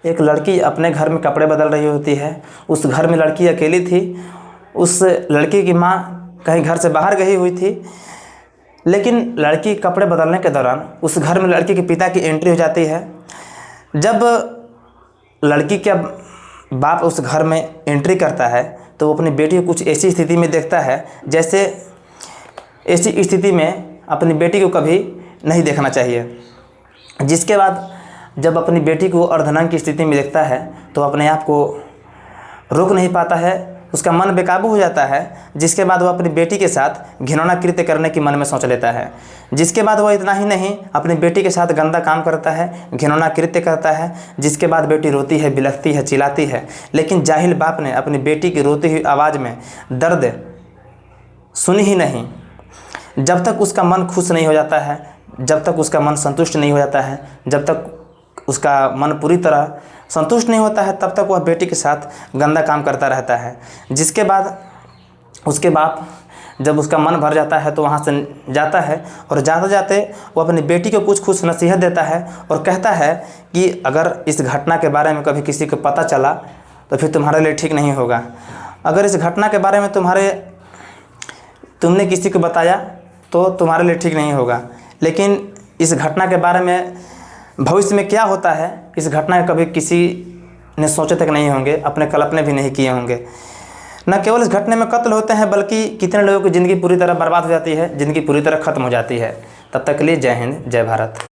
एक लड़की अपने घर में कपड़े बदल रही होती है। उस घर में लड़की अकेली थी। उस लड़की की माँ कहीं घर से बाहर गई हुई थी, लेकिन लड़की कपड़े बदलने के दौरान उस घर में लड़की के पिता की एंट्री हो जाती है। जब लड़की का बाप उस घर में एंट्री करता है तो वो अपनी बेटी को कुछ ऐसी स्थिति में देखता है जैसे ऐसी स्थिति में अपनी बेटी को कभी नहीं देखना चाहिए। जिसके बाद जब अपनी बेटी को अर्धनग्न की स्थिति में देखता है तो अपने आप को रोक नहीं पाता है, उसका मन बेकाबू हो जाता है। जिसके बाद वो अपनी बेटी के साथ घिनौना कृत्य करने की मन में सोच लेता है। जिसके बाद वह इतना ही नहीं, अपनी बेटी के साथ गंदा काम करता है, घिनौना कृत्य करता है। जिसके बाद बेटी रोती है, बिलखती है, चिल्लाती है, लेकिन जाहिल बाप ने अपनी बेटी की रोती हुई आवाज़ में दर्द सुनी ही नहीं। जब तक उसका मन खुश नहीं हो जाता है, जब तक उसका मन संतुष्ट नहीं हो जाता है, जब तक उसका मन पूरी तरह संतुष्ट नहीं होता है, तब तक वह बेटी के साथ गंदा काम करता रहता है। जिसके बाद उसके बाप जब उसका मन भर जाता है तो वहाँ से जाता है और जाते जाते वो अपनी बेटी को कुछ नसीहत देता है और कहता है कि अगर इस घटना के बारे में कभी किसी को पता चला तो फिर तुम्हारे लिए ठीक नहीं होगा। अगर इस घटना के बारे में तुमने किसी को बताया तो तुम्हारे लिए ठीक नहीं होगा, लेकिन इस घटना के बारे में भविष्य में क्या होता है, इस घटना के कभी किसी ने सोचे तक नहीं होंगे, अपने कल्पना भी नहीं किए होंगे। न केवल इस घटने में कत्ल होते हैं बल्कि कितने लोगों की ज़िंदगी पूरी तरह बर्बाद हो जाती है, ज़िंदगी पूरी तरह ख़त्म हो जाती है। तब तक के लिए जय हिंद, जय भारत।